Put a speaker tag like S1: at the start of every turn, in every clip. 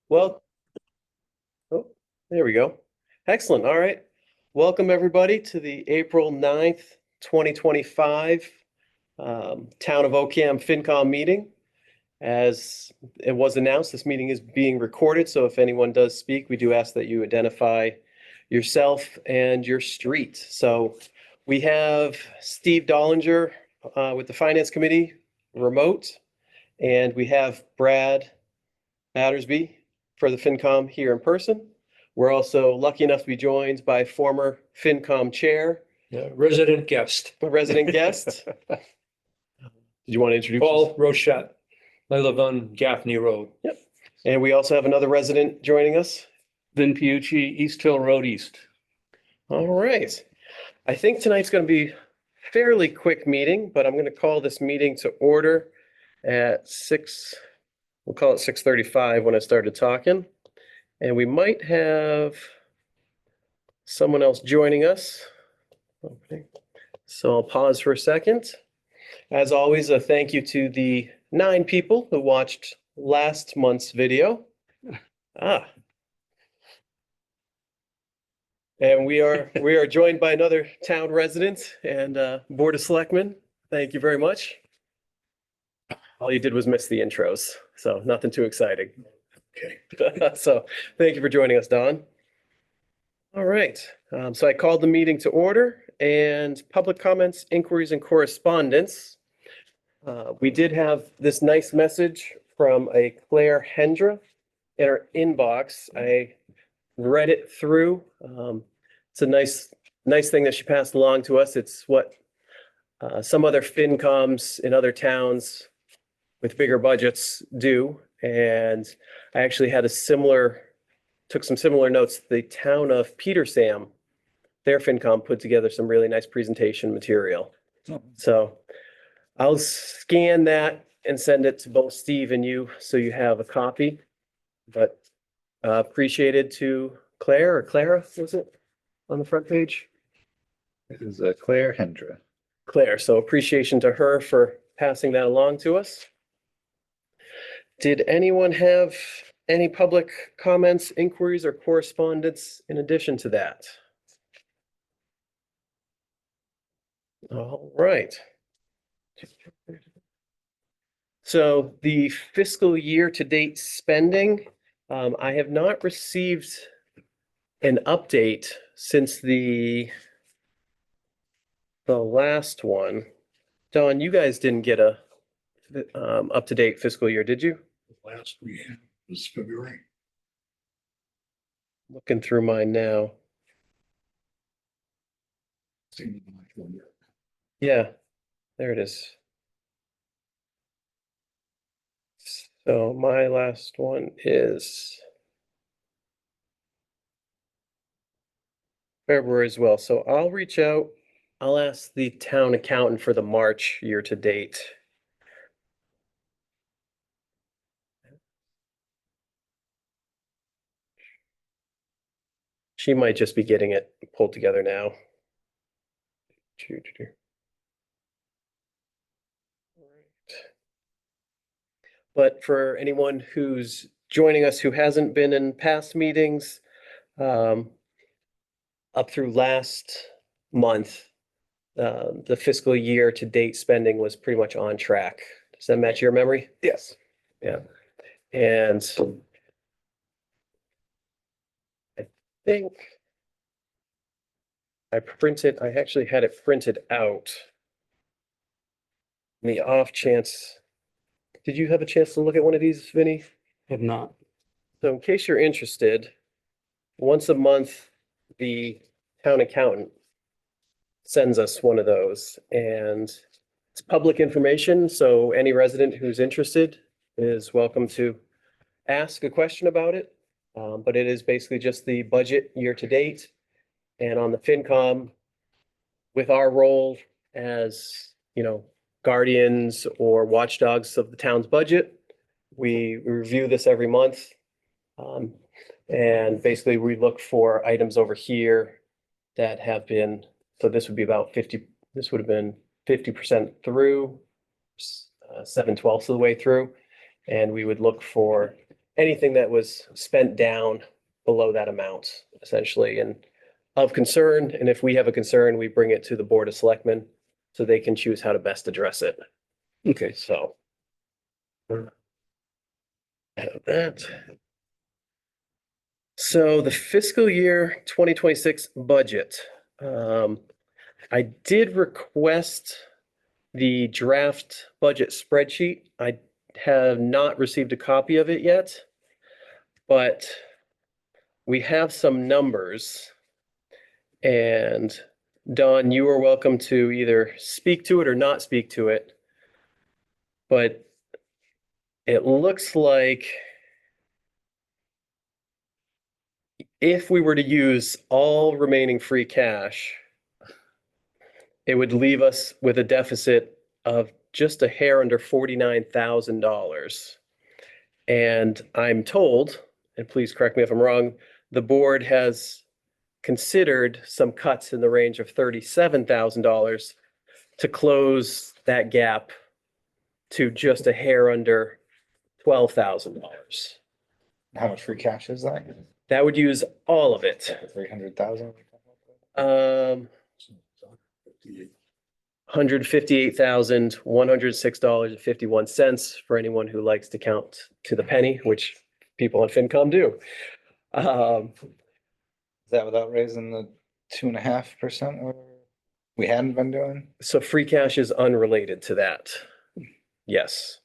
S1: Well, oh, there we go. Excellent. All right. Welcome, everybody, to the April 9th, 2025 Town of Ocam FinCom meeting. As it was announced, this meeting is being recorded, so if anyone does speak, we do ask that you identify yourself and your street. So we have Steve Dollinger with the Finance Committee remote, and we have Brad Battersby for the FinCom here in person. We're also lucky enough to be joined by former FinCom chair,
S2: Resident guest,
S1: a resident guest. Did you want to introduce
S2: Paul Rochette. I live on Gaffney Road.
S1: Yep. And we also have another resident joining us.
S3: Vin Piucci, East Hill Road East.
S1: All right. I think tonight's going to be a fairly quick meeting, but I'm going to call this meeting to order at we'll call it 6:35 when I started talking. And we might have someone else joining us. Okay. So I'll pause for a second. As always, a thank you to the 9 people who watched last month's video. And we are joined by another town resident and Board of Selectmen. Thank you very much. All you did was miss the intros, so nothing too exciting. Okay. So thank you for joining us, Don. All right. So I called the meeting to order and public comments, inquiries, and correspondence. We did have this nice message from a Claire Hendra in our inbox. I read it through. It's a nice thing that she passed along to us. It's what some other FinComs in other towns with bigger budgets do. And I actually had took some similar notes. The town of Petersam, their FinCom put together some really nice presentation material. So I'll scan that and send it to both Steve and you, so you have a copy. But appreciated to Claire or Clara, was it on the front page?
S4: It is Claire Hendra.
S1: Claire, so appreciation to her for passing that along to us. Did anyone have any public comments, inquiries, or correspondence in addition to that? All right. So the fiscal year to date spending, I have not received an update since the last one. Don, you guys didn't get a up-to-date fiscal year, did you?
S5: Last we had was February.
S1: Looking through mine now. Yeah, there it is. So my last one is February as well. So I'll reach out. I'll ask the town accountant for the March year to date. She might just be getting it pulled together now. But for anyone who's joining us who hasn't been in past meetings, up through last month, the fiscal year to date spending was pretty much on track. Does that match your memory?
S4: Yes.
S1: Yeah. And I think I actually had it printed out. In the off chance, did you have a chance to look at one of these, Vinny?
S3: Have not.
S1: So in case you're interested, once a month, the town accountant sends us one of those, and it's public information. So any resident who's interested is welcome to ask a question about it. But it is basically just the budget year to date. And on the FinCom, with our role as, guardians or watchdogs of the town's budget, we review this every month. And basically we look for items over here that have been, so this would be about 50, this would have been 50% through, 7/12 of the way through. And we would look for anything that was spent down below that amount, essentially, and of concern. And if we have a concern, we bring it to the Board of Selectmen so they can choose how to best address it.
S3: Okay,
S1: So. Have that. So the fiscal year 2026 budget. I did request the draft budget spreadsheet. I have not received a copy of it yet, but we have some numbers. And Don, you are welcome to either speak to it or not speak to it. But it looks like if we were to use all remaining free cash, it would leave us with a deficit of just a hair under $49,000. And I'm told, and please correct me if I'm wrong, the board has considered some cuts in the range of $37,000 to close that gap to just a hair under $12,000.
S4: How much free cash is that?
S1: That would use all of it.
S4: 300,000?
S1: $158,106.51 for anyone who likes to count to the penny, which people on FinCom do.
S4: Is that without raising the 2.5% or we hadn't been doing?
S1: So free cash is unrelated to that. Yes.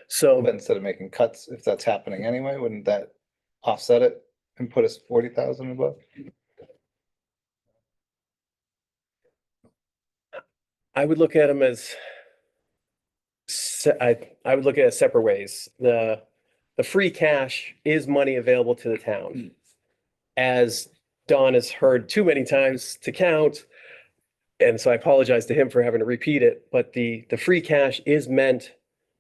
S1: So
S4: But instead of making cuts, if that's happening anyway, wouldn't that offset it and put us 40,000 above?
S1: I would look at them as I would look at it separate ways. The free cash is money available to the town. As Don has heard too many times to count, and so I apologize to him for having to repeat it, but the free cash is meant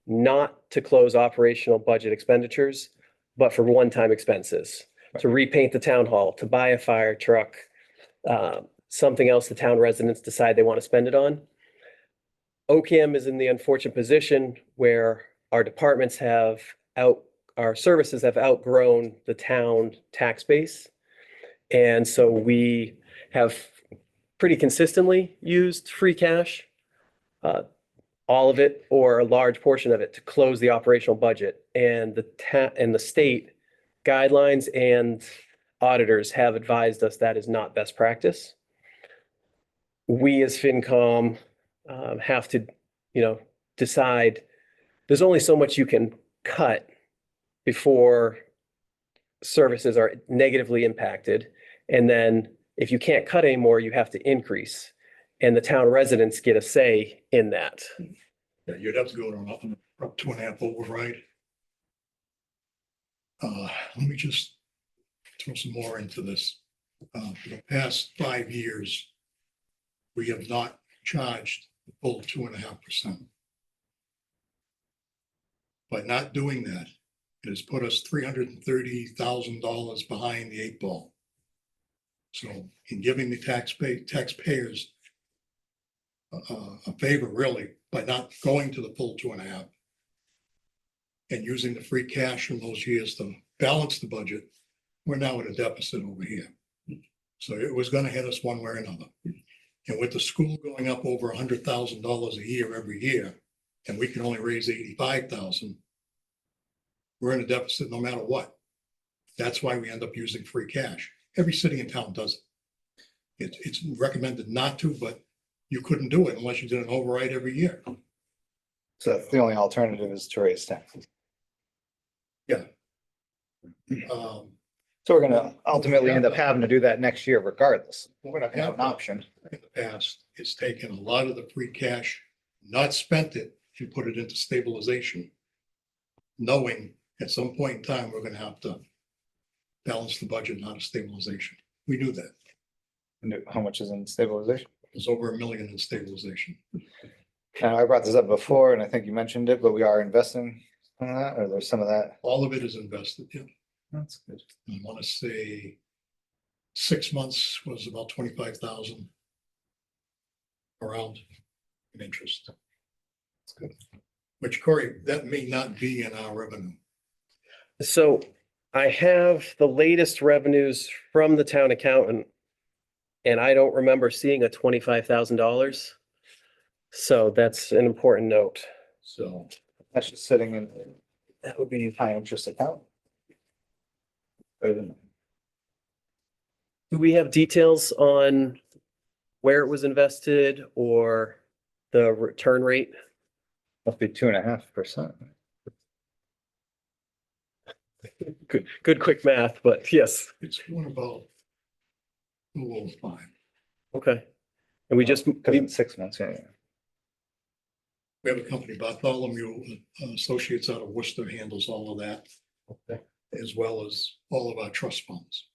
S1: not to close operational budget expenditures, but for one-time expenses, to repaint the town hall, to buy a fire truck, something else the town residents decide they want to spend it on. OCAM is in the unfortunate position where our departments our services have outgrown the town tax base. And so we have pretty consistently used free cash, all of it or a large portion of it, to close the operational budget. And the state guidelines and auditors have advised us that is not best practice. We as FinCom have to, decide there's only so much you can cut before services are negatively impacted. And then if you can't cut anymore, you have to increase. And the town residents get a say in that.
S5: Yeah, you'd have to go to an up 2.5 override. Let me just throw some more into this. For the past 5 years, we have not charged the full 2.5%. By not doing that, it has put us $330,000 behind the 8 ball. So in giving the taxpayers a favor, really, by not going to the full 2.5 and using the free cash from those years to balance the budget, we're now at a deficit over here. So it was going to hit us one way or another. And with the school going up over $100,000 a year every year, and we can only raise 85,000, we're in a deficit no matter what. That's why we end up using free cash. Every city in town does it. It's recommended not to, but you couldn't do it unless you did an override every year.
S4: So that's the only alternative is to raise taxes. So we're gonna ultimately end up having to do that next year regardless. We're not gonna have an option.
S5: In the past, it's taken a lot of the free cash, not spent it, and put it into stabilization, knowing at some point in time, we're gonna have to balance the budget out of stabilization. We knew that.
S4: And how much is in stabilization?
S5: There's over $1 million in stabilization.
S4: Now, I brought this up before and I think you mentioned it, but we are investing in that, or there's some of that.
S5: All of it is invested, yeah.
S4: That's good.
S5: I want to say 6 months was about 25,000 around in interest.
S4: That's good.
S5: Which, Corey, that may not be in our revenue.
S1: So I have the latest revenues from the town accountant. And I don't remember seeing a $25,000. So that's an important note.
S5: So
S4: That's just sitting in, that would be high interest account. Better than-
S1: Do we have details on where it was invested or the return rate?
S4: Must be 2.5%.
S1: Good quick math, but yes,
S5: it's one about 205.
S1: okay. And we just,
S4: Because in 6 months, yeah.
S5: We have a company, Bartholomew Associates out of Worcester, handles all of that.
S1: Okay.
S5: As well as all of our trust funds.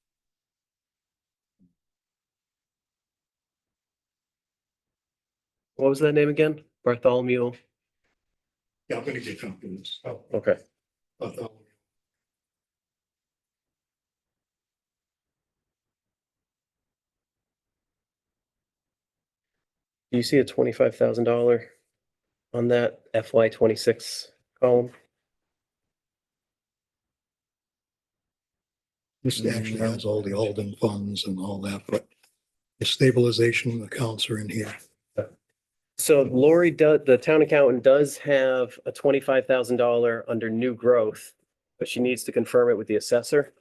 S1: what was that name again? Bartholomew?
S5: Yeah, I'm gonna get companies.
S1: Oh, okay.
S5: Bartholomew.
S1: Do you see a $25,000 on that FY 26 column?
S5: This actually has all the Alden funds and all that, but the stabilization accounts are in here.
S1: So Lori does, the town accountant does have a $25,000 under new growth, but she needs to confirm it with the assessor.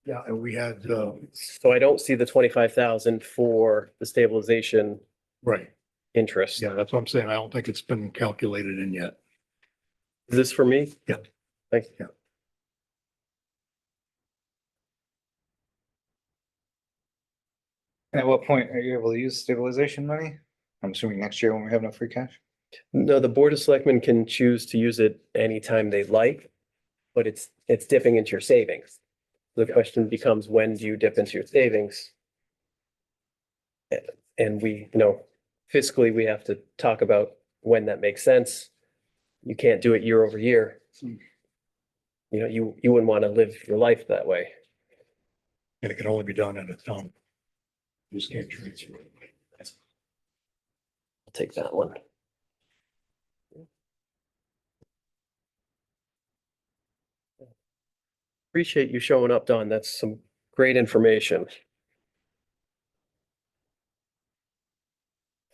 S5: Yeah, and we had,
S1: So I don't see the 25,000 for the stabilization
S5: right,
S1: interest.
S5: yeah, that's what I'm saying. I don't think it's been calculated in yet.
S1: Is this for me?
S5: Yeah.
S1: Thank you.
S5: Yeah.
S4: And at what point are you able to use stabilization money? I'm assuming next year when we have no free cash.
S1: No, the Board of Selectmen can choose to use it anytime they like, but it's dipping into your savings. The question becomes, when do you dip into your savings? And we, fiscally, we have to talk about when that makes sense. You can't do it year over year. You wouldn't want to live your life that way.
S5: And it can only be done at a time. You just can't transfer it.
S1: I'll take that one. Appreciate you showing up, Don. That's some great information.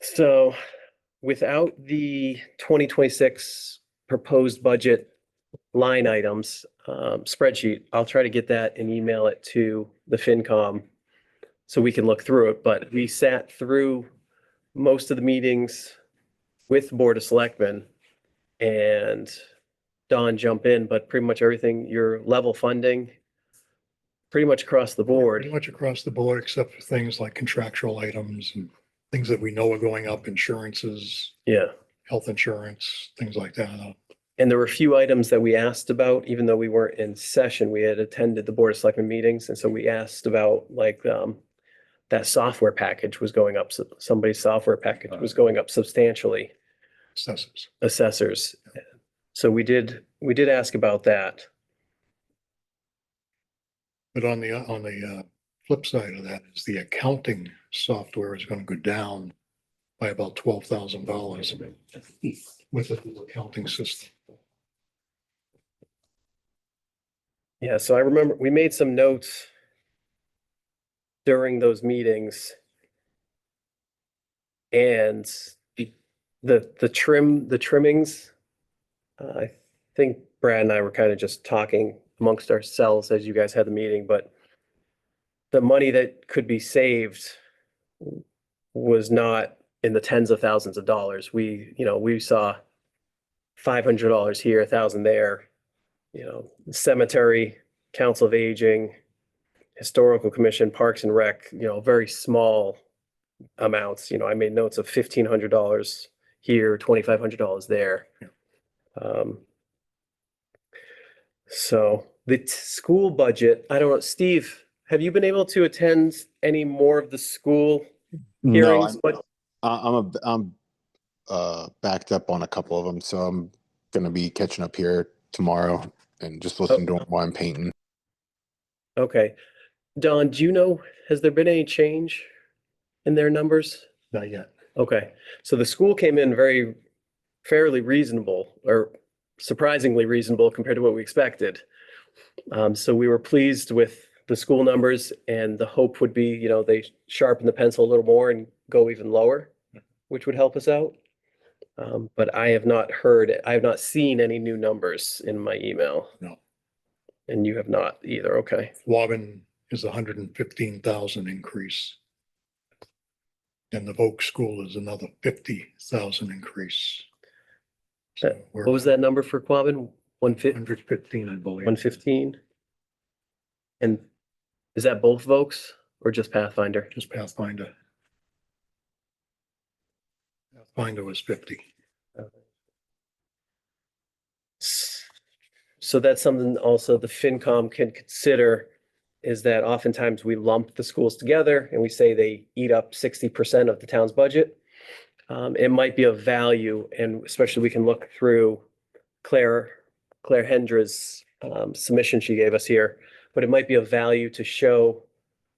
S1: So without the 2026 proposed budget line items spreadsheet, I'll try to get that and email it to the FinCom so we can look through it. But we sat through most of the meetings with Board of Selectmen, and Don, jump in, but pretty much everything, your level funding, pretty much across the board.
S5: Pretty much across the board, except for things like contractual items and things that we know are going up, insurances,
S1: Yeah.
S5: health insurance, things like that.
S1: And there were a few items that we asked about, even though we weren't in session, we had attended the Board of Selectmen meetings. And so we asked about that software package was going up, somebody's software package was going up substantially,
S5: Assessors.
S1: assessors. So we did ask about that.
S5: But on the flip side of that is the accounting software is gonna go down by about $12,000 with the new accounting system.
S1: Yeah, so I remember we made some notes during those meetings. And the trimmings, I think Brad and I were kind of just talking amongst ourselves as you guys had the meeting, but the money that could be saved was not in the tens of thousands of dollars. We saw $500 here, $1,000 there, cemetery, council of aging, historical commission, parks and rec, very small amounts. I made notes of $1,500 here, $2,500 there. So the school budget, I don't know, Steve, have you been able to attend any more of the school
S6: No,
S1: hearings?
S6: I'm backed up on a couple of them, so I'm gonna be catching up here tomorrow and just listening to them while I'm painting.
S1: Okay. Don, do you know, has there been any change in their numbers?
S5: Not yet.
S1: Okay, so the school came in fairly reasonable or surprisingly reasonable compared to what we expected. So we were pleased with the school numbers, and the hope would be, you know, they sharpen the pencil a little more and go even lower, which would help us out. But I have not seen any new numbers in my email.
S5: No.
S1: And you have not either, okay.
S5: Quabbin is 115,000 increase. And the Volk School is another 50,000 increase. So
S1: What was that number for Quabbin?
S5: 115, I believe.
S1: 115? And is that both Volks or just Pathfinder?
S5: Just Pathfinder. Pathfinder was 50.
S1: So that's something also the FinCom can consider, is that oftentimes we lump the schools together and we say they eat up 60% of the town's budget. It might be of value, and especially we can look through Claire Hendra's submission she gave us here, but it might be of value to show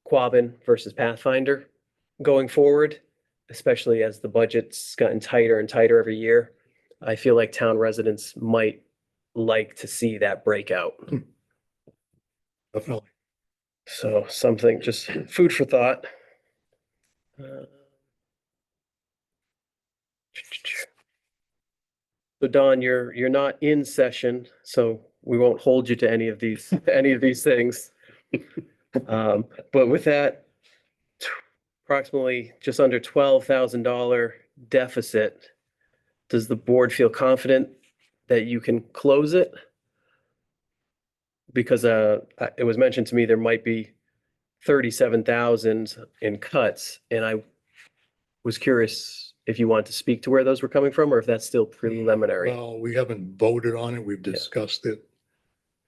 S1: Quabbin versus Pathfinder going forward, especially as the budget's gotten tighter and tighter every year. I feel like town residents might like to see that breakout.
S5: Definitely.
S1: So something, just food for thought. So Don, you're not in session, so we won't hold you to any of these things. But with that, approximately just under $12,000 deficit, does the board feel confident that you can close it? Because it was mentioned to me there might be 37,000 in cuts, and I was curious if you want to speak to where those were coming from, or if that's still preliminary.
S5: Well, we haven't voted on it. We've discussed it.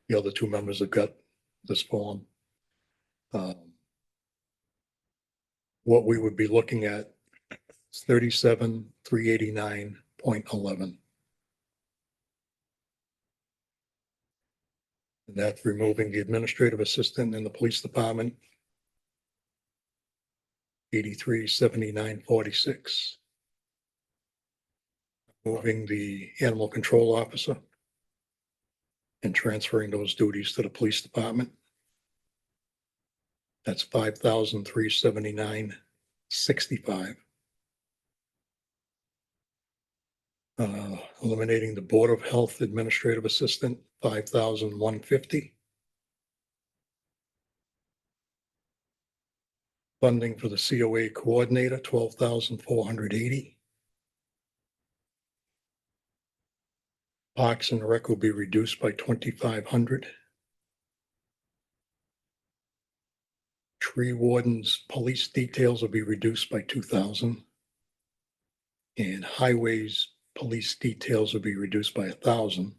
S5: The other two members have got this form. What we would be looking at is 37,389.11. And that's removing the administrative assistant in the police department. 83,79.46. Moving the animal control officer and transferring those duties to the police department. That's 5,379.65. Eliminating the Board of Health Administrative Assistant, 5,150. Funding for the COA Coordinator, 12,480. Parks and Rec will be reduced by 2,500. Tree wardens, police details will be reduced by 2,000. And highways, police details will be reduced by 1,000.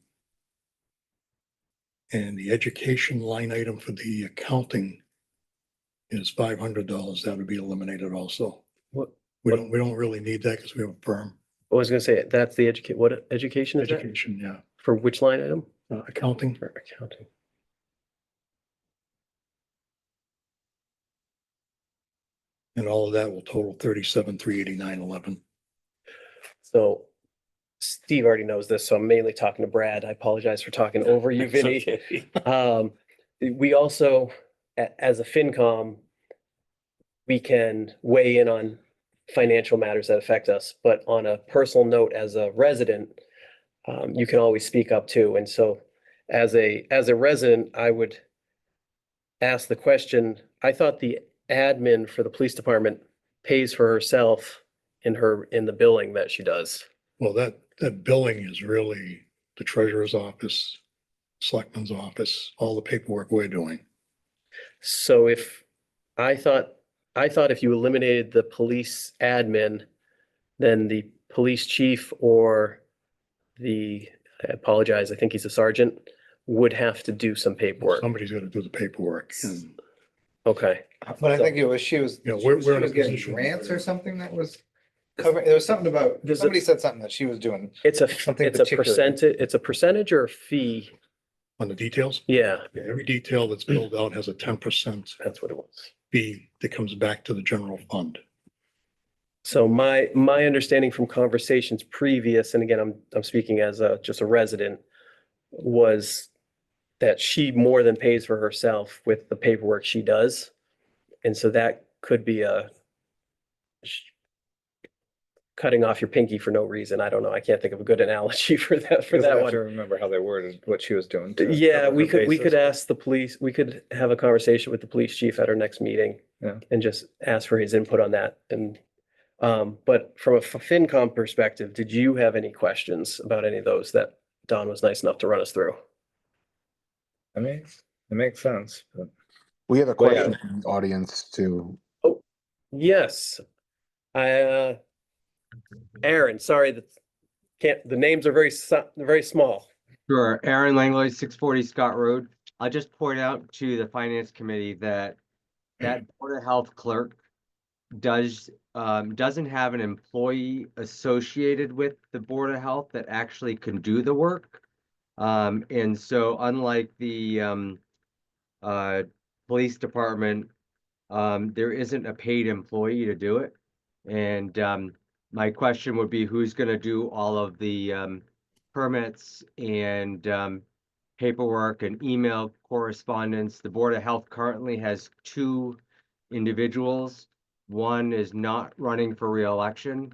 S5: And the education line item for the accounting is $500. That would be eliminated also.
S1: What
S5: We don't really need that because we have a firm.
S1: I was gonna say, that's the what education is that?
S5: Education, yeah.
S1: For which line item?
S5: Accounting.
S1: For accounting.
S5: And all of that will total 37,389.11.
S1: So Steve already knows this, so I'm mainly talking to Brad. I apologize for talking over you, Vinny. We also, as a FinCom, we can weigh in on financial matters that affect us, but on a personal note, as a resident, you can always speak up too. And so as a resident, I would ask the question, I thought the admin for the police department pays for herself in the billing that she does.
S5: Well, that billing is really the treasurer's office, selectman's office, all the paperwork we're doing.
S1: So I thought if you eliminated the police admin, then the police chief or I apologize, I think he's a sergeant, would have to do some paperwork.
S5: Somebody's got to do the paperwork. And,
S1: Okay,
S4: But I think she was
S5: you know, we're in a
S4: getting
S5: position
S4: grants or
S5: where-
S4: something that was covering, there was something about,
S1: There's a-
S4: somebody said something that she was doing. Something
S1: it's a
S4: particular.
S1: percentage or a fee?
S5: On the details,
S1: Yeah,
S5: every detail that's billed out has a 10%
S1: that's what it was.
S5: fee that comes back to the general fund.
S1: So my understanding from conversations previous, and again, I'm speaking as just a resident, was that she more than pays for herself with the paperwork she does. And so that could be cutting off your pinky for no reason. I don't know. I can't think of a good analogy for that
S4: Because I have
S1: one.
S4: to remember how they worded what she was doing. to
S1: Yeah,
S4: cover
S1: we
S4: her
S1: could
S4: bases.
S1: ask the police, we could have a conversation with the police chief at our next meeting.
S4: Yeah.
S1: And just ask for his input on that. And, but from a FinCom perspective, did you have any questions about any of those that Don was nice enough to run us through?
S4: I mean, it makes sense, but
S6: We have a
S4: Well, yeah.
S6: question from the audience too.
S1: Yes. Aaron, sorry, the names are very small.
S7: Sure, Aaron Langley, 640 Scott Road. I'll just point out to the finance committee that Board of Health clerk doesn't have an employee associated with the Board of Health that actually can do the work. And so unlike the police department, there isn't a paid employee to do it. And my question would be, who's gonna do all of the permits and paperwork and email correspondence? The Board of Health currently has 2 individuals. One is not running for reelection.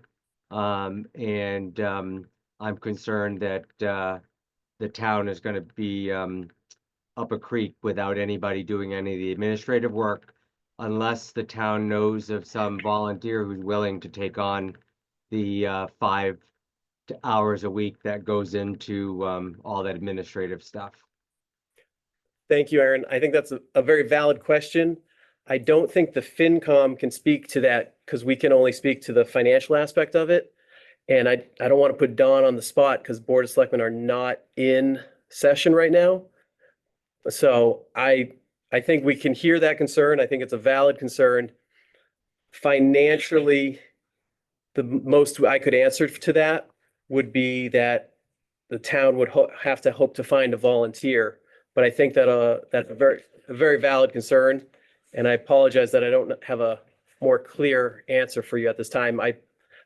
S7: And I'm concerned that the town is gonna be up a creek without anybody doing any of the administrative work, unless the town knows of some volunteer who's willing to take on the 5 hours a week that goes into all that administrative stuff.
S1: Thank you, Aaron. I think that's a very valid question. I don't think the FinCom can speak to that because we can only speak to the financial aspect of it. And I don't want to put Don on the spot because Board of Selectmen are not in session right now. So I think we can hear that concern. I think it's a valid concern. Financially, the most I could answer to that would be that the town would have to hope to find a volunteer. But I think that that's a very valid concern. And I apologize that I don't have a more clear answer for you at this time. I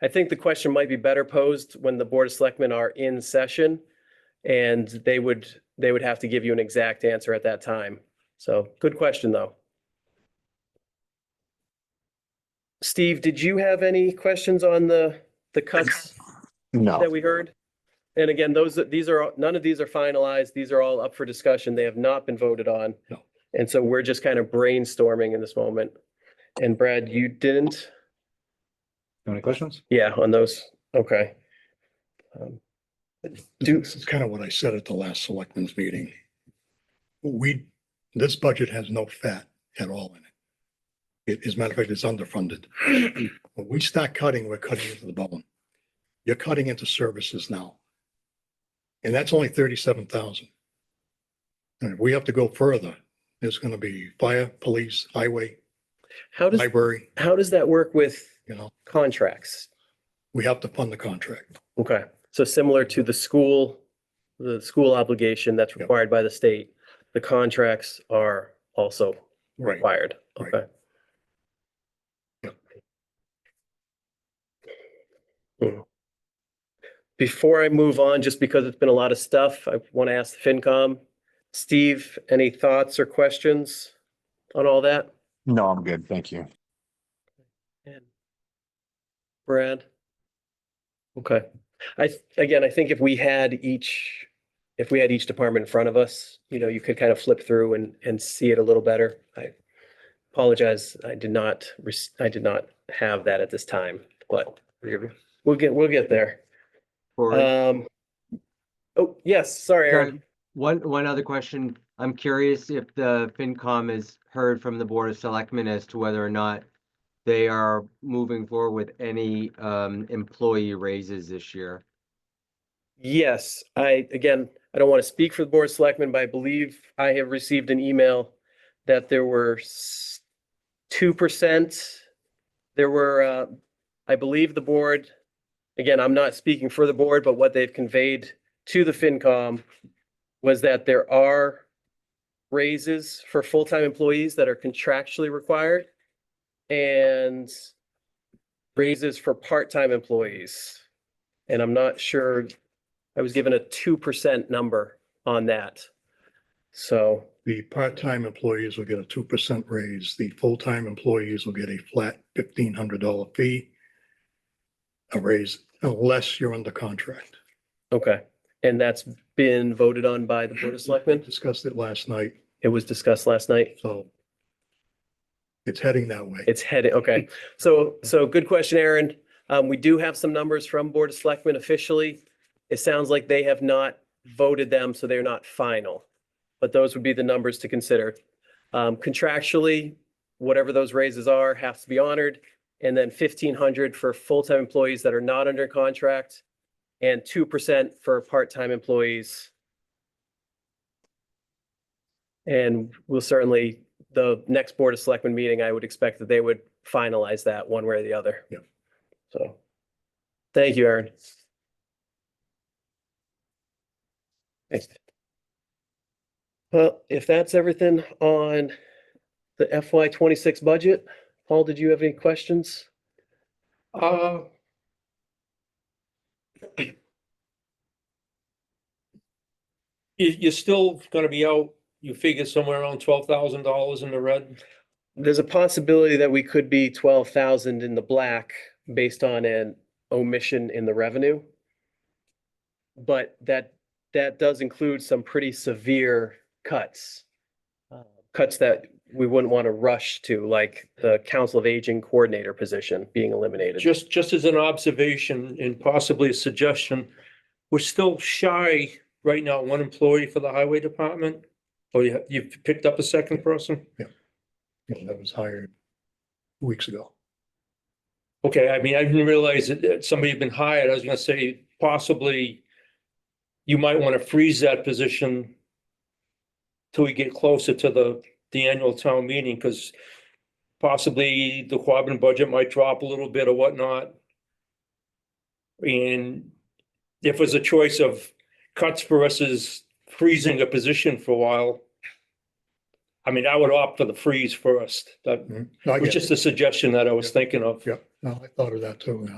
S1: think the question might be better posed when the Board of Selectmen are in session, and they would have to give you an exact answer at that time. So good question, though. Steve, did you have any questions on the cuts
S6: No,
S1: that we heard? And again, none of these are finalized. These are all up for discussion. They have not been voted on.
S5: No.
S1: And so we're just kind of brainstorming in this moment. And Brad, you didn't?
S4: any questions?
S1: Yeah, on those. Okay.
S5: This is kind of what I said at the last selectmen's meeting. This budget has no fat at all in it. As a matter of fact, it's underfunded. When we start cutting, we're cutting into the bone. You're cutting into services now. And that's only 37,000. And if we have to go further, there's gonna be fire, police, highway, library,
S1: how does that work with contracts?
S5: we have to fund the contract.
S1: Okay, so similar to the school obligation that's
S5: Yep.
S1: required by the state, the contracts are also
S5: Right.
S1: required.
S5: Right.
S1: Okay.
S5: Yep.
S1: Before I move on, just because it's been a lot of stuff, I want to ask the FinCom. Steve, any thoughts or questions on all that?
S6: no, I'm good. Thank you.
S1: And Brad? Okay. I think if we had each department in front of us, you could kind of flip through and see it a little better. I apologize. I did not have that at this time, but we'll get there.
S7: Or
S1: Oh, yes, sorry, Aaron.
S7: one other question. I'm curious if the FinCom has heard from the Board of Selectmen as to whether or not they are moving forward with any employee raises this year.
S1: Yes, I don't want to speak for the Board of Selectmen, but I believe I have received an email that there were 2%. There were, I believe the board, again, I'm not speaking for the board, but what they've conveyed to the FinCom was that there are raises for full-time employees that are contractually required and raises for part-time employees. And I'm not sure, I was given a 2% number on that. So,
S5: The part-time employees will get a 2% raise. The full-time employees will get a flat $1,500 fee. A raise unless you're under contract.
S1: okay. And that's been voted on by the Board of
S5: We
S1: Selectmen?
S5: discussed it last night,
S1: It was discussed last night?
S5: so it's heading that way.
S1: It's heading, okay. So good question, Aaron. We do have some numbers from Board of Selectmen officially. It sounds like they have not voted them, so they're not final. But those would be the numbers to consider. Contractually, whatever those raises are, have to be honored. And then 1,500 for full-time employees that are not under contract and 2% for part-time employees. And we'll certainly, the next Board of Selectmen meeting, I would expect that they would finalize that one way or the other.
S5: Yeah.
S1: So, thank you, Aaron. Thanks. Well, if that's everything on the FY26 budget, Paul, did you have any questions?
S2: You're still gonna be out, you figure somewhere around $12,000 in the red?
S1: There's a possibility that we could be 12,000 in the black based on an omission in the revenue. But that does include some pretty severe cuts. Cuts that we wouldn't want to rush to, like the Council of Aging Coordinator position being eliminated.
S2: Just as an observation and possibly a suggestion, we're still shy right now, one employee for the highway department. Or you've picked up a second person?
S5: That was hired weeks ago.
S2: Okay, I mean, I didn't realize that somebody had been hired. I was gonna say possibly you might want to freeze that position till we get closer to the annual town meeting, because possibly the Quabbin budget might drop a little bit or whatnot. And if there's a choice of cuts versus freezing a position for a while, I mean, I would opt for the freeze first. That
S5: No, I
S2: was
S5: get
S2: just
S5: it.
S2: a suggestion that I was thinking of.
S5: Yeah, no, I thought of that too.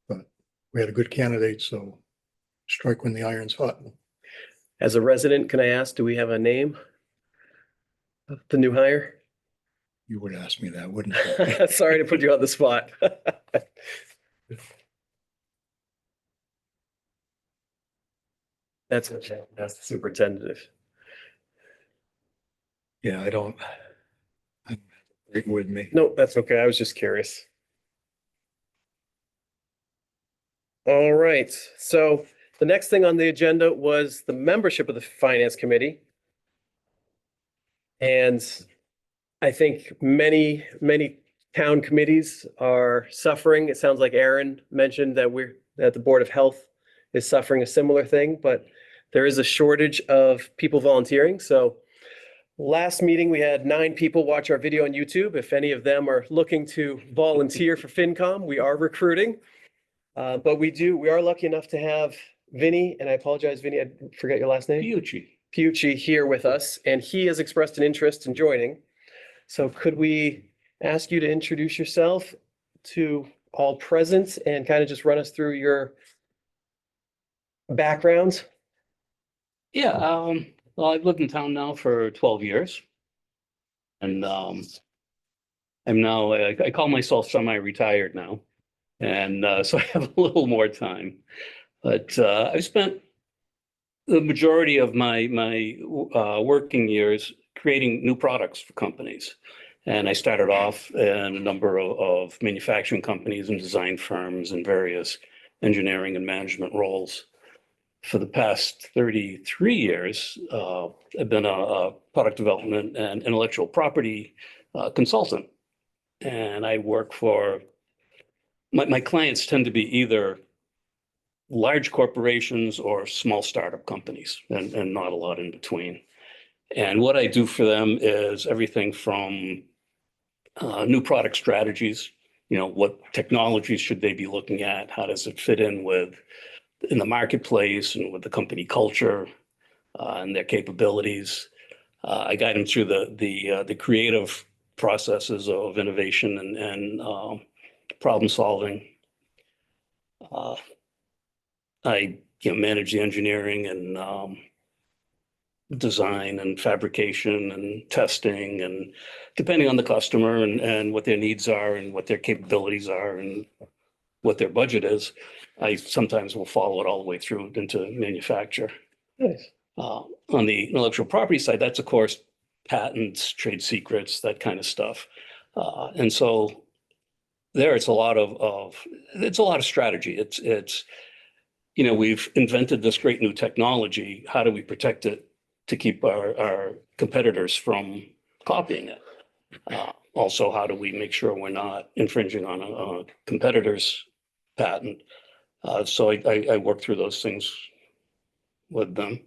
S5: But we had a good candidate, so strike when the iron's hot.
S1: As a resident, can I ask, do we have a name of the new hire?
S5: You would ask me that, wouldn't you?
S1: Sorry to put you on the spot. That's okay. That's the superintendent.
S5: Yeah, I don't. It with me.
S1: No, that's okay. I was just curious. All right, so the next thing on the agenda was the membership of the Finance Committee. And I think many town committees are suffering. It sounds like Aaron mentioned that the Board of Health is suffering a similar thing, but there is a shortage of people volunteering. So last meeting, we had 9 people watch our video on YouTube. If any of them are looking to volunteer for FinCom, we are recruiting. But we are lucky enough to have Vinny, and I apologize, Vinny, I forget your last name. Pucci here with us, and he has expressed an interest in joining. So could we ask you to introduce yourself to all present and kind of just run us through your background?
S3: Yeah, well, I've lived in town now for 12 years. And I'm now, I call myself semi-retired now. And so I have a little more time. But I've spent the majority of my working years creating new products for companies. And I started off in a number of manufacturing companies and design firms and various engineering and management roles. For the past 33 years, I've been a product development and intellectual property consultant. And I work for, my clients tend to be either large corporations or small startup companies, and not a lot in between. And what I do for them is everything from new product strategies, what technologies should they be looking at? How does it fit in the marketplace and with the company culture and their capabilities? I guide them through the creative processes of innovation and problem solving. I manage the engineering and design and fabrication and testing, and depending on the customer and what their needs are and what their capabilities are and what their budget is, I sometimes will follow it all the way through into manufacture.
S1: Nice.
S3: On the intellectual property side, that's of course patents, trade secrets, that kind of stuff. And so there it's a lot of it's a lot of strategy. It's you know, we've invented this great new technology. How do we protect it to keep our competitors from copying it? Also, how do we make sure we're not infringing on a competitor's patent? So I work through those things with them.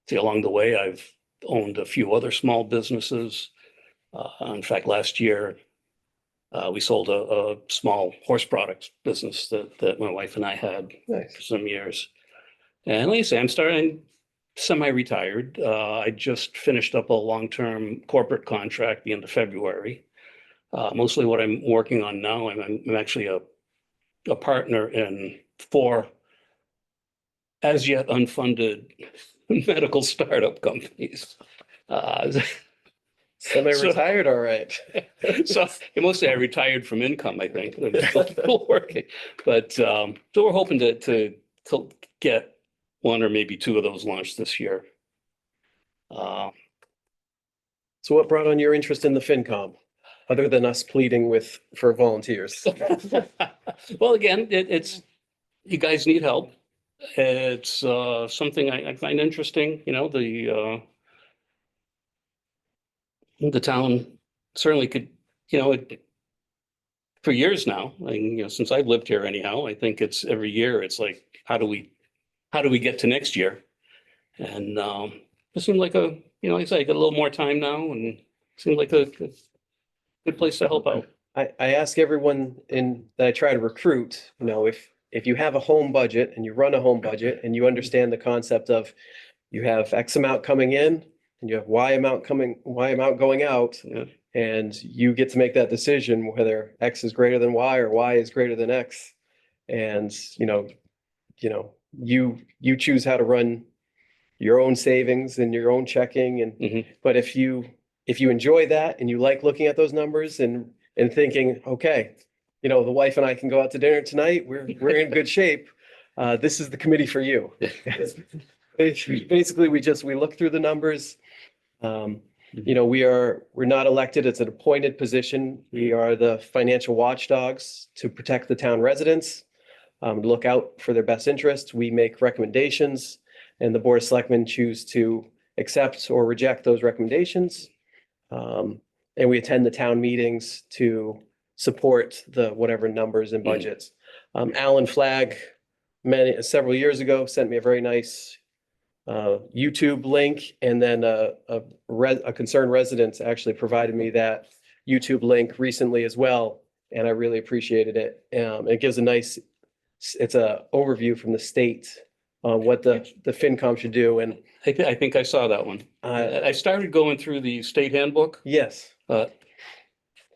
S3: See, along the way, I've owned a few other small businesses. In fact, last year, we sold a small horse products business that my wife and I had for
S1: Nice.
S3: some years. And like I say, I'm starting semi-retired. I just finished up a long-term corporate contract at the end of February. Mostly what I'm working on now, I'm actually a partner in 4 as yet unfunded medical startup companies.
S1: Semi-retired, all right.
S3: So mostly I retired from income, I think. I'm still working. But so we're hoping to get 1 or maybe 2 of those launched this year.
S1: So what brought on your interest in the FinCom, other than us pleading for volunteers?
S3: Well, again, it's you guys need help. It's something I find interesting. You know, the town certainly could, you know, for years now, you know, since I've lived here anyhow, I think it's every year, it's like, how do we get to next year? And it seemed like you know, like I say, I got a little more time now and it seemed like a good place to help out.
S1: I ask everyone that I try to recruit, you know, if you have a home budget and you run a home budget and you understand the concept of you have X amount coming in and you have Y amount going out,
S3: Yeah.
S1: and you get to make that decision whether X is greater than Y or Y is greater than X. And, you choose how to run your own savings and your own checking. And,
S3: Mhm.
S1: but if you enjoy that and you like looking at those numbers and thinking, okay, you know, the wife and I can go out to dinner tonight, we're in good shape. This is the committee for you. Basically, we look through the numbers. You know, we're not elected. It's an appointed position. We are the financial watchdogs to protect the town residents, look out for their best interests. We make recommendations and the Board of Selectmen choose to accept or reject those recommendations. And we attend the town meetings to support the whatever numbers and budgets. Alan Flagg, several years ago, sent me a very nice YouTube link, and then a concerned resident actually provided me that YouTube link recently as well, and I really appreciated it. It gives it's a overview from the state on what the FinCom should do, and
S3: I think I saw that one. I started going through the state handbook.
S1: yes.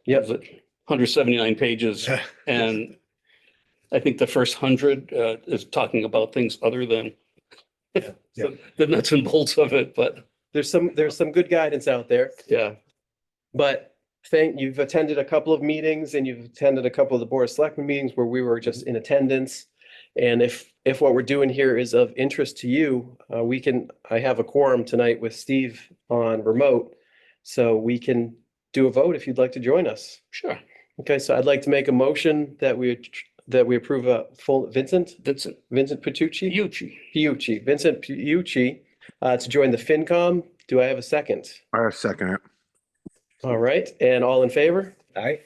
S3: Yep. 179 pages, and I think the first 100 is talking about things other than the nuts and bolts of it, but
S1: There's some good guidance out there,
S3: yeah.
S1: but you've attended a couple of meetings and you've attended a couple of the Board of Selectmen meetings where we were just in attendance. And if what we're doing here is of interest to you, I have a quorum tonight with Steve on remote, so we can do a vote if you'd like to join us.
S3: Sure.
S1: Okay, so I'd like to make a motion that we approve Vincent Piucci to join the FinCom. Do I have a second?
S6: I second it.
S1: All right, and all in favor?
S4: Aye.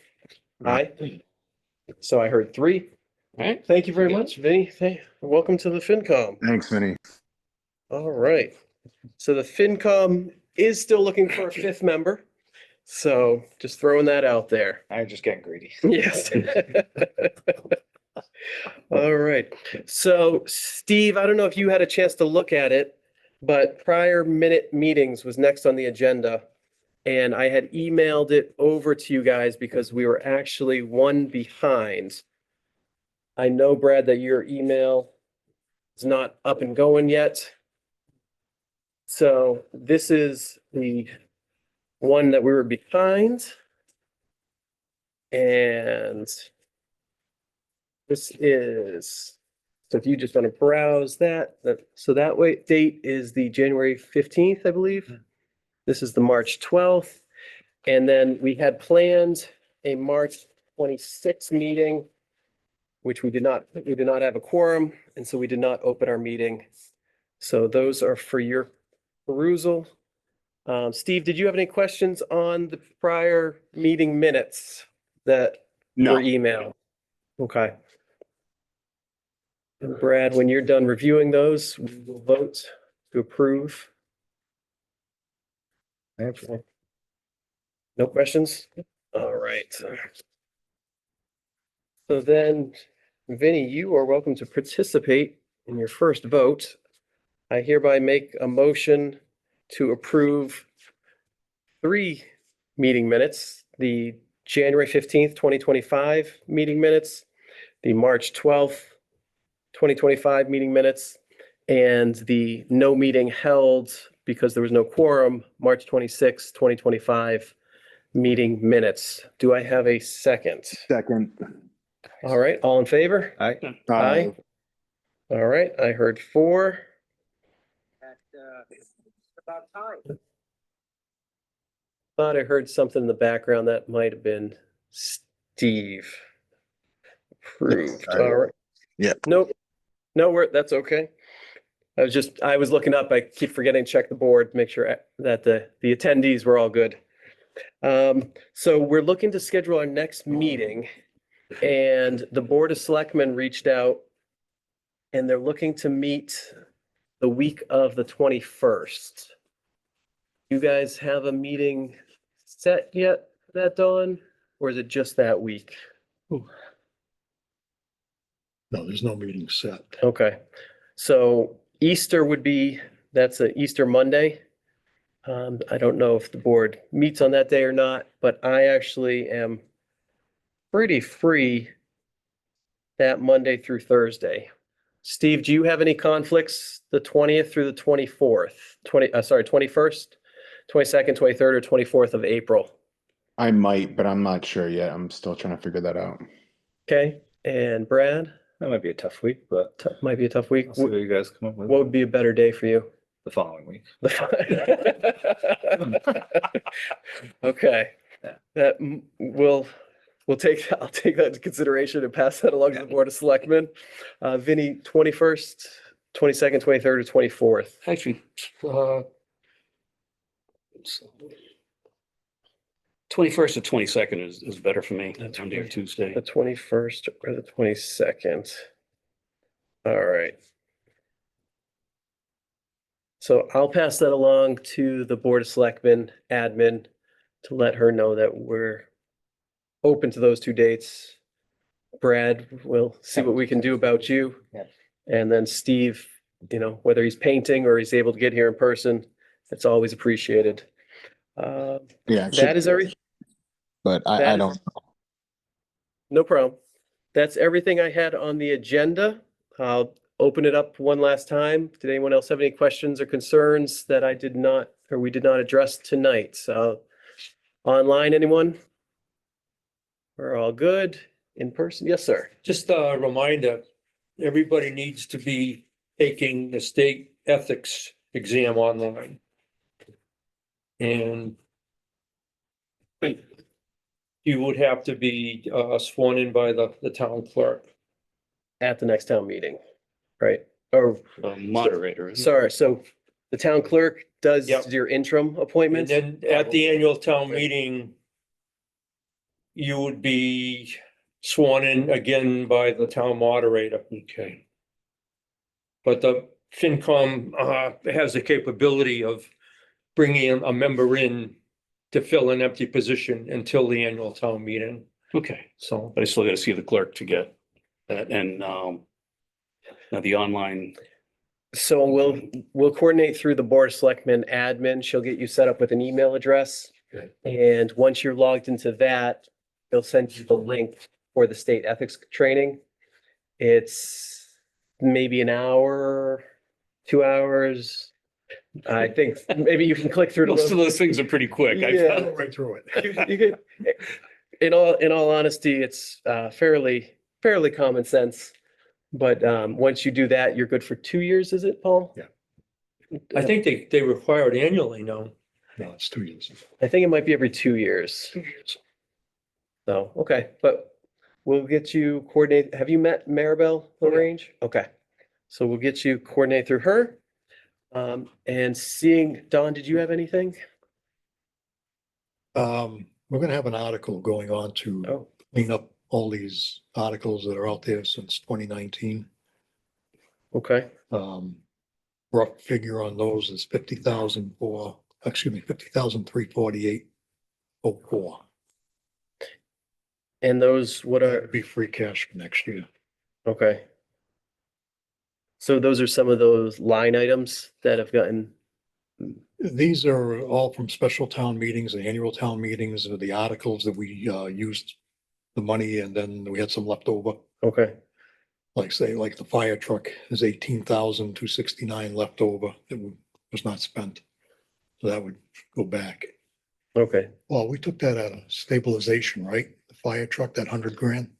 S1: Aye. So I heard 3.
S3: All right.
S1: Thank you very much, Vinny. Welcome to the FinCom.
S6: Thanks, Vinny.
S1: All right. So the FinCom is still looking for a 5th member. So just throwing that out there.
S4: I'm just getting greedy.
S1: Yes. All right. So Steve, I don't know if you had a chance to look at it, but prior minute meetings was next on the agenda. And I had emailed it over to you guys because we were actually 1 behind. I know, Brad, that your email is not up and going yet. So this is the one that we were behind. And this is, so if you just want to browse that, so that way date is the January 15th, I believe. This is the March 12th. And then we had planned a March 26th meeting, which we did not have a quorum, and so we did not open our meeting. So those are for your perusal. Steve, did you have any questions on the prior meeting minutes that were emailed? Okay. And Brad, when you're done reviewing those, we will vote to approve. No questions? All right. So then, Vinny, you are welcome to participate in your first vote. I hereby make a motion to approve 3 meeting minutes, the January 15th, 2025 meeting minutes, the March 12th, 2025 meeting minutes, and the no meeting held because there was no quorum, March 26th, 2025 meeting minutes. Do I have a second?
S6: Second.
S1: All right, all in favor?
S4: Aye.
S1: Aye. All right, I heard 4. Thought I heard something in the background that might have been Steve. Approved,
S6: Sorry.
S1: all right.
S6: Yeah.
S1: Nope, no, that's okay. I was looking up, I keep forgetting to check the board, make sure that the attendees were all good. So we're looking to schedule our next meeting, and the Board of Selectmen reached out, and they're looking to meet the week of the 21st. You guys have a meeting set yet that dawn, or is it just that week?
S5: No, there's no meeting set.
S1: Okay, so Easter would be, that's a Easter Monday. I don't know if the board meets on that day or not, but I actually am pretty free that Monday through Thursday. Steve, do you have any conflicts the 20th through the 24th? 21st, 22nd, 23rd, or 24th of April?
S6: I might, but I'm not sure yet. I'm still trying to figure that out.
S1: Okay, and Brad,
S4: That might be a tough week, but
S1: might be a tough week.
S4: I'll see what you guys come up with
S1: What would be a better day for you?
S4: the following week.
S1: Okay,
S4: Yeah.
S1: that I'll take that into consideration and pass that along to the Board of Selectmen. Vinny, 21st, 22nd, 23rd, or 24th?
S3: Actually, 21st or 22nd is better for me,
S1: That's
S3: Monday or
S1: fine.
S3: Tuesday.
S1: The 21st or the 22nd? All right. So I'll pass that along to the Board of Selectmen admin to let her know that we're open to those 2 dates. Brad, we'll see what we can do about you.
S4: Yeah.
S1: And then Steve, whether he's painting or he's able to get here in person, it's always appreciated.
S6: Yeah,
S1: That is everything.
S6: but
S1: that
S6: I
S1: is-
S6: don't.
S1: No problem. That's everything I had on the agenda. I'll open it up one last time. Did anyone else have any questions or concerns that we did not address tonight? So online, anyone? We're all good. In person? Yes, sir.
S2: Just a reminder, everybody needs to be taking the state ethics exam online. And you would have to be sworn in by the town clerk.
S1: At the next town meeting, right? Or,
S3: Moderator. isn't it?
S1: sorry, so the town clerk does
S2: Yep.
S1: your interim
S2: And
S1: appointments?
S2: then at the annual town meeting, you would be sworn in again by the town moderator.
S3: Okay.
S2: But the FinCom has the capability of bringing a member in to fill an empty position until the annual town meeting.
S3: Okay,
S2: So
S3: but I still gotta see the clerk to get that and, now the online,
S1: So we'll coordinate through the Board of Selectmen admin. She'll get you set up with an email address.
S3: Okay.
S1: And once you're logged into that, they'll send you the link for the state ethics training. It's maybe an hour, 2 hours. I think maybe you can click through to
S2: Most of
S1: those.
S2: those things are pretty quick. I
S1: Yeah.
S2: found.
S5: Right through it.
S1: You could, in all honesty, it's fairly common sense. But once you do that, you're good for 2 years, is it, Paul?
S5: Yeah.
S2: I think they require it annually now.
S5: No, it's 2 years.
S1: I think it might be every 2 years.
S5: 2 years.
S1: So, okay, but we'll get you coordinate. Have you met Maribel
S5: Oh, yeah.
S1: LaRange? Okay. So we'll get you coordinate through her. And seeing, Don, did you have anything?
S5: We're gonna have an article going on to
S1: Oh,
S5: clean up all these articles that are out there since 2019.
S1: okay.
S5: Rough figure on those is 50,000 for, excuse me, 50,348.04.
S1: And those, what are,
S5: That'd be free cash for next year.
S1: okay. So those are some of those line items that have gotten,
S5: These are all from special town meetings, the annual town meetings, or the articles that we used the money and then we had some left over.
S1: okay,
S5: Like say, like the fire truck is 18,269 left over that was not spent. So that would go back.
S1: okay.
S5: Well, we took that out of stabilization, right? The fire truck, that 100 grand,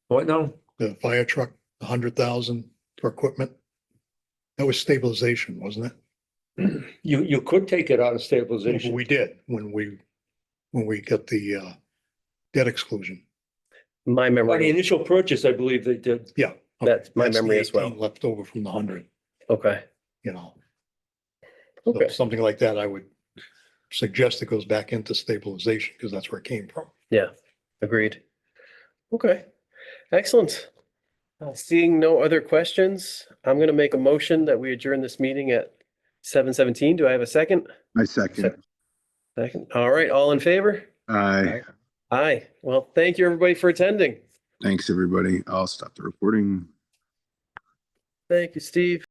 S2: What now?
S5: the fire truck, 100,000 for equipment. That was stabilization, wasn't it?
S2: You could take it out of stabilization.
S5: We did when we got the debt exclusion.
S1: My
S2: On the
S1: memory,
S2: initial purchase, I believe they did.
S5: Yeah.
S1: That's my
S5: the
S1: memory as well.
S5: 18 left over from the 100,
S1: okay,
S5: you know. So
S1: okay.
S5: something like that, I would suggest it goes back into stabilization because that's where it came from.
S1: Yeah, agreed. Okay, excellent. Seeing no other questions, I'm gonna make a motion that we adjourn this meeting at 7:17. Do I have a second?
S6: I second.
S1: Second. All right, all in favor?
S6: Aye.
S1: Aye. Well, thank you, everybody, for attending.
S6: Thanks, everybody. I'll stop the recording.
S1: Thank you, Steve.